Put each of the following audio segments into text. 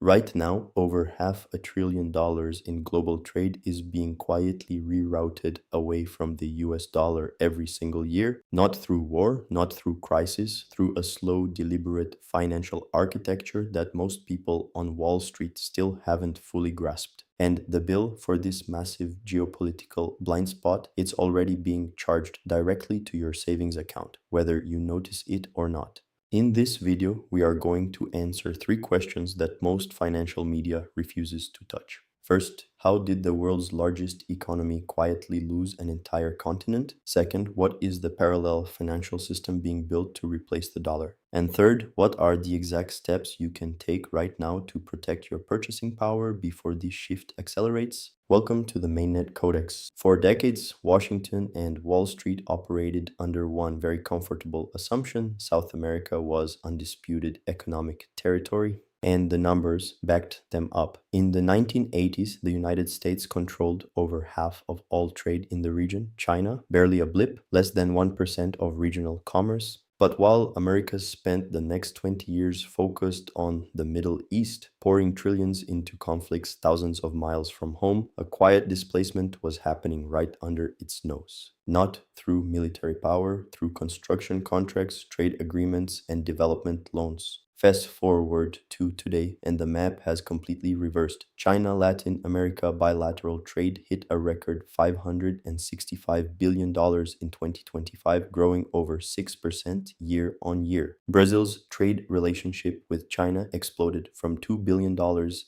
Right now, over $500 billion in global trade is being quietly rerouted away from the US dollar every single year, not through war, not through crisis, through a slow, deliberate financial architecture that most people on Wall Street still haven't fully grasped. And the bill for this massive geopolitical blind spot, it's already being charged directly to your savings account, whether you notice it or not. In this video, we are going to answer three questions that most financial media refuses to touch. First, how did the world's largest economy quietly lose an entire continent? Second, what is the parallel financial system being built to replace the dollar? And third, what are the exact steps you can take right now to protect your purchasing power before this shift accelerates? Welcome to the Mainnet Codex. For decades, Washington and Wall Street operated under one very comfortable assumption: South America was undisputed economic territory, and the numbers backed them up. In the 1980s, the United States controlled over half of all trade in the region. China, barely a blip, less than 1% of regional commerce. But while America spent the next 20 years focused on the Middle East, pouring trillions into conflicts thousands of miles from home, a quiet displacement was happening right under its nose. Not through military power, through construction contracts, trade agreements, and development loans. Fast forward to today, and the map has completely reversed. China-Latin America bilateral trade hit a record $565 billion in 2025, growing over 6% year on year. Brazil's trade relationship with China exploded from $2 billion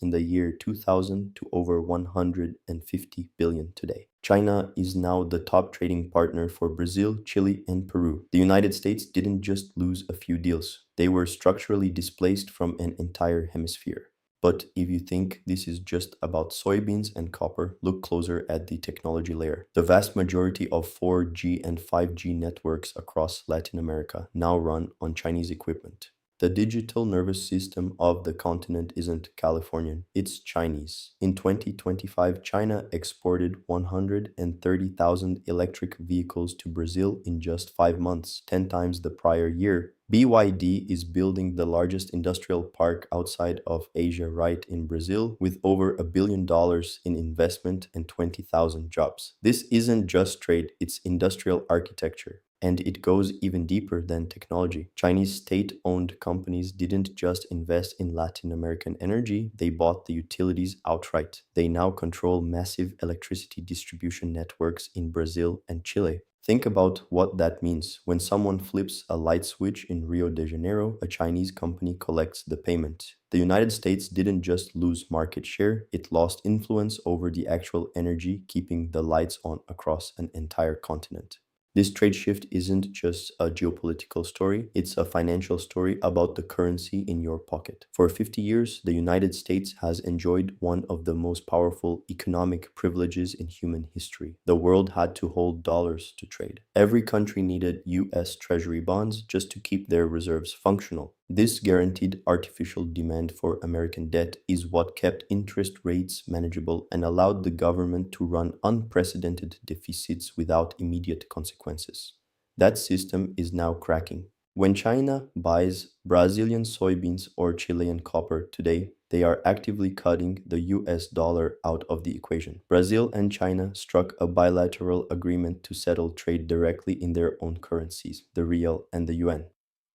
in the year 2000 to over $150 billion today. China is now the top trading partner for Brazil, Chile, and Peru. The United States didn't just lose a few deals, they were structurally displaced from an entire hemisphere. But if you think this is just about soybeans and copper, look closer at the technology layer. The vast majority of 4G and 5G networks across Latin America now run on Chinese equipment. The digital nervous system of the continent isn't Californian, it's Chinese. In 2025, China exported 130,000 electric vehicles to Brazil in just 5 months, 10 times the prior year. BYD is building the largest industrial park outside of Asia right in Brazil, with over $1 billion in investment and 20,000 jobs. This isn't just trade, it's industrial architecture. And it goes even deeper than technology. Chinese state-owned companies didn't just invest in Latin American energy, they bought the utilities outright. They now control massive electricity distribution networks in Brazil and Chile. Think about what that means. When someone flips a light switch in Rio de Janeiro, a Chinese company collects the payment. The United States didn't just lose market share, it lost influence over the actual energy keeping the lights on across an entire continent. This trade shift isn't just a geopolitical story, it's a financial story about the currency in your pocket. For 50 years, the United States has enjoyed one of the most powerful economic privileges in human history. The world had to hold dollars to trade. Every country needed US Treasury bonds just to keep their reserves functional. This guaranteed artificial demand for American debt is what kept interest rates manageable and allowed the government to run unprecedented deficits without immediate consequences. That system is now cracking. When China buys Brazilian soybeans or Chilean copper today, they are actively cutting the US dollar out of the equation. Brazil and China struck a bilateral agreement to settle trade directly in their own currencies, the real and the yuan.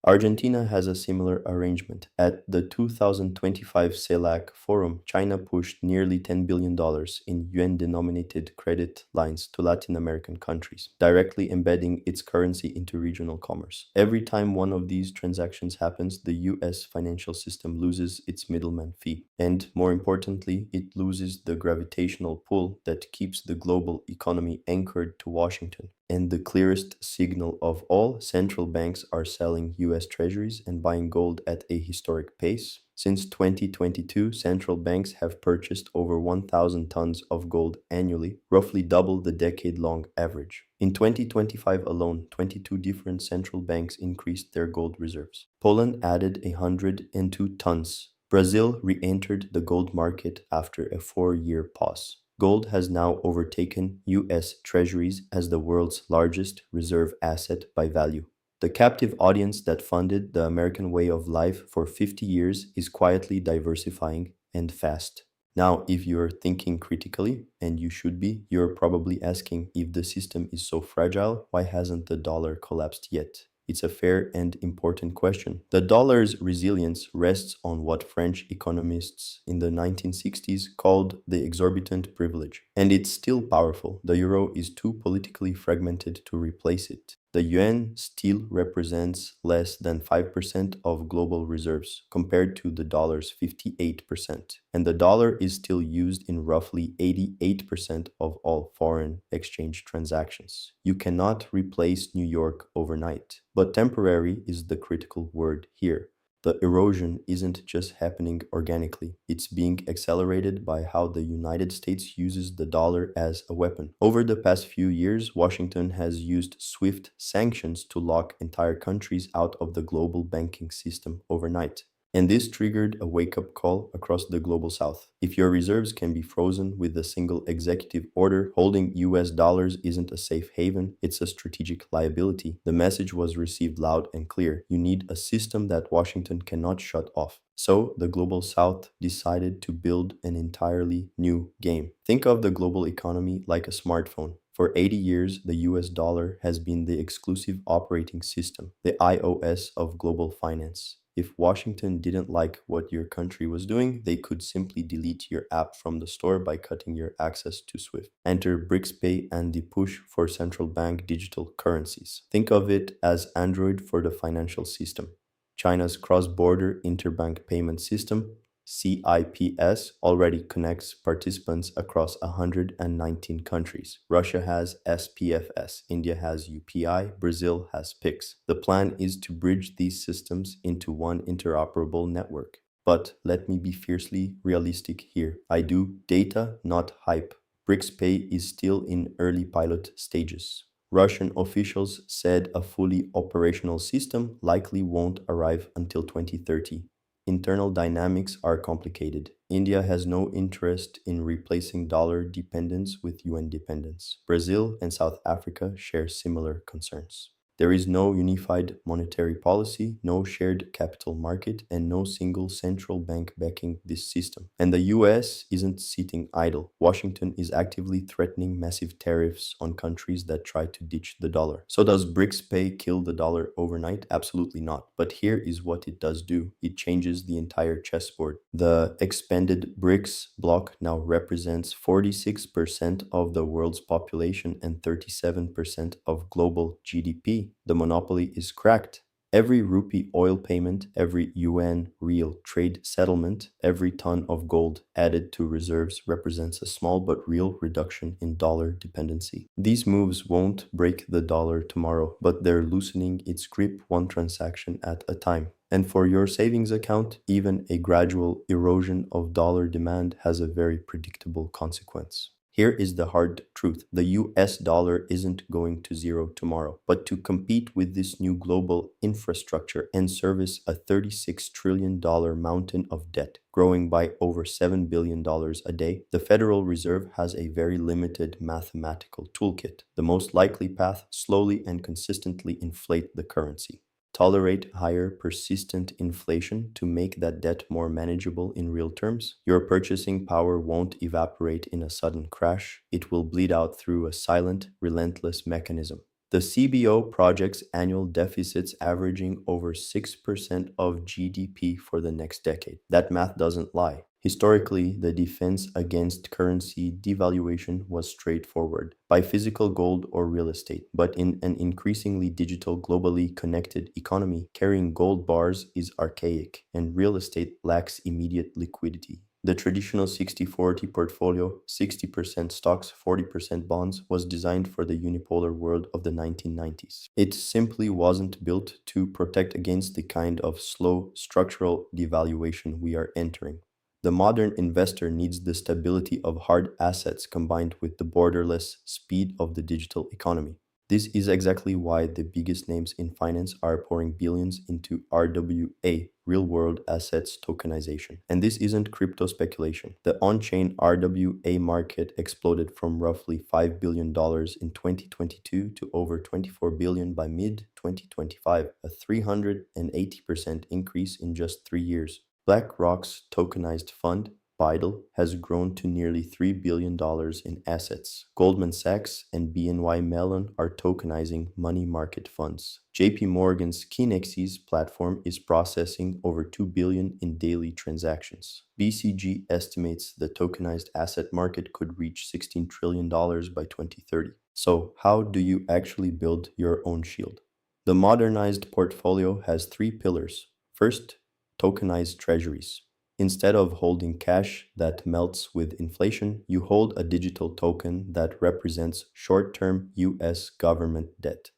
Argentina has a similar arrangement. At the 2025 CELAC Forum, China pushed nearly $10 billion in yuan-denominated credit lines to Latin American countries, directly embedding its currency into regional commerce. Every time one of these transactions happens, the US financial system loses its middleman fee. And more importantly, it loses the gravitational pull that keeps the global economy anchored to Washington. And the clearest signal of all, central banks are selling US Treasuries and buying gold at a historic pace. Since 2022, central banks have purchased over 1,000 tons of gold annually, roughly double the decade-long average. In 2025 alone, 22 different central banks increased their gold reserves. Poland added 102 tons. Brazil re-entered the gold market after a 4-year pause. Gold has now overtaken US Treasuries as the world's largest reserve asset by value. The captive audience that funded the American way of life for 50 years is quietly diversifying, and fast. Now, if you're thinking critically, and you should be, you're probably asking, if the system is so fragile, why hasn't the dollar collapsed yet? It's a fair and important question. The dollar's resilience rests on what French economists in the 1960s called the exorbitant privilege. And it's still powerful. The euro is too politically fragmented to replace it. The yuan still represents less than 5% of global reserves, compared to the dollar's 58%. And the dollar is still used in roughly 88% of all foreign exchange transactions. You cannot replace New York overnight. But temporary is the critical word here. The erosion isn't just happening organically, it's being accelerated by how the United States uses the dollar as a weapon. Over the past few years, Washington has used swift sanctions to lock entire countries out of the global banking system overnight. And this triggered a wake up call across the global south. If your reserves can be frozen with a single executive order, holding US dollars isn't a safe haven, it's a strategic liability. The message was received loud and clear. You need a system that Washington cannot shut off. So the global south decided to build an entirely new game. Think of the global economy like a smartphone. For 80 years, the US dollar has been the exclusive operating system, the iOS of global finance. If Washington didn't like what your country was doing, they could simply delete your app from the store by cutting your access to SWIFT. Enter BRICS Pay and the push for central bank digital currencies. Think of it as Android for the financial system. China's cross-border interbank payment system, CIPS, already connects participants across 119 countries. Russia has SPFS, India has UPI, Brazil has PIX. The plan is to bridge these systems into one interoperable network. But let me be fiercely realistic here. I do data, not hype. BRICS Pay is still in early pilot stages. Russian officials said a fully operational system likely won't arrive until 2030. Internal dynamics are complicated. India has no interest in replacing dollar dependence with yuan dependence. Brazil and South Africa share similar concerns. There is no unified monetary policy, no shared capital market, and no single central bank backing this system. And the US isn't sitting idle. Washington is actively threatening massive tariffs on countries that try to ditch the dollar. So does BRICS Pay kill the dollar overnight? Absolutely not. But here is what it does do. It changes the entire chessboard. The expanded BRICS bloc now represents 46% of the world's population and 37% of global GDP. The monopoly is cracked. Every rupee oil payment, every yuan real trade settlement, every ton of gold added to reserves represents a small but real reduction in dollar dependency. These moves won't break the dollar tomorrow, but they're loosening its grip one transaction at a time. And for your savings account, even a gradual erosion of dollar demand has a very predictable consequence. Here is the hard truth. The US dollar isn't going to zero tomorrow, but to compete with this new global infrastructure and service a $36 trillion mountain of debt, growing by over $7 billion a day, the Federal Reserve has a very limited mathematical toolkit. The most likely path: slowly and consistently inflate the currency. Tolerate higher persistent inflation to make that debt more manageable in real terms. Your purchasing power won't evaporate in a sudden crash. It will bleed out through a silent, relentless mechanism. The CBO projects annual deficits averaging over 6% of GDP for the next decade. That math doesn't lie. Historically, the defense against currency devaluation was straightforward: buy physical gold or real estate. But in an increasingly digital, globally connected economy, carrying gold bars is archaic, and real estate lacks immediate liquidity. The traditional 60-40 portfolio, 60% stocks, 40% bonds, was designed for the unipolar world of the 1990s. It simply wasn't built to protect against the kind of slow structural devaluation we are entering. The modern investor needs the stability of hard assets combined with the borderless speed of the digital economy. This is exactly why the biggest names in finance are pouring billions into RWA, real world assets tokenization. And this isn't crypto speculation. The on chain RWA market exploded from roughly $5 billion in 2022 to over $24 billion by mid 2025, a 380% increase in just 3 years. BlackRock's tokenized fund, vital, has grown to nearly $3 billion in assets. Goldman Sachs and BNY Mellon are tokenizing money market funds. JP Morgan's Kinexys platform is processing over 2 billion in daily transactions. BCG estimates the tokenized asset market could reach $16 trillion by 2030. So, how do you actually build your own shield? The modernized portfolio has three pillars. First, tokenized treasuries. Instead of holding cash that melts with inflation, you hold a digital token that represents short-term US government debt,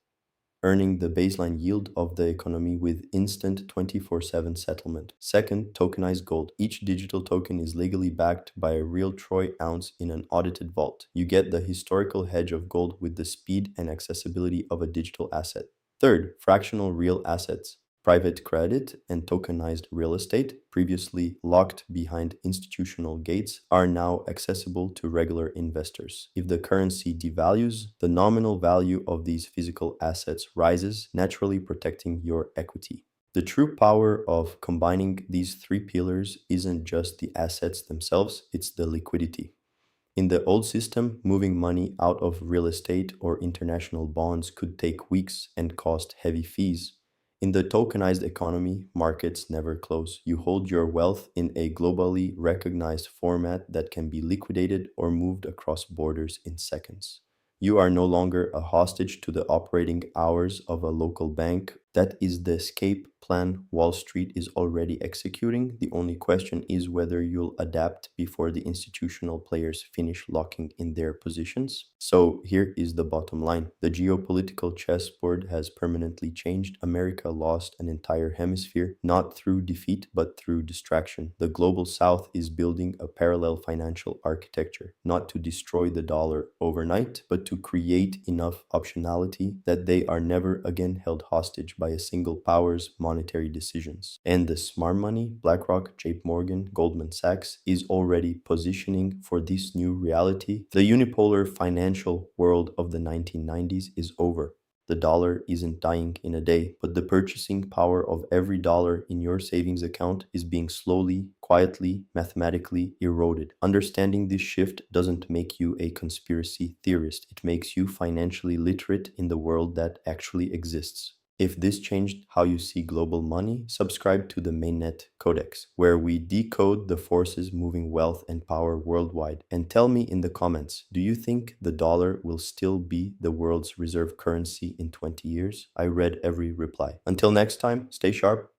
earning the baseline yield of the economy with instant 24/7 settlement. Second, tokenized gold. Each digital token is legally backed by a real troy ounce in an audited vault. You get the historical hedge of gold with the speed and accessibility of a digital asset. Third, fractional real assets. Private credit and tokenized real estate, previously locked behind institutional gates, are now accessible to regular investors. If the currency devalues, the nominal value of these physical assets rises, naturally protecting your equity. The true power of combining these three pillars isn't just the assets themselves, it's the liquidity. In the old system, moving money out of real estate or international bonds could take weeks and cost heavy fees. In the tokenized economy, markets never close. You hold your wealth in a globally recognized format that can be liquidated or moved across borders in seconds. You are no longer a hostage to the operating hours of a local bank. That is the escape plan Wall Street is already executing. The only question is whether you'll adapt before the institutional players finish locking in their positions. So here is the bottom line. The geopolitical chessboard has permanently changed. America lost an entire hemisphere, not through defeat, but through distraction. The global south is building a parallel financial architecture, not to destroy the dollar overnight, but to create enough optionality that they are never again held hostage by a single power's monetary decisions. And the smart money, BlackRock, JP Morgan, Goldman Sachs, is already positioning for this new reality. The unipolar financial world of the 1990s is over. The dollar isn't dying in a day, but the purchasing power of every dollar in your savings account is being slowly, quietly, mathematically eroded. Understanding this shift doesn't make you a conspiracy theorist, it makes you financially literate in the world that actually exists. If this changed how you see global money, subscribe to the Mainnet Codex, where we decode the forces moving wealth and power worldwide. And tell me in the comments, do you think the dollar will still be the world's reserve currency in 20 years? I read every reply. Until next time, stay sharp.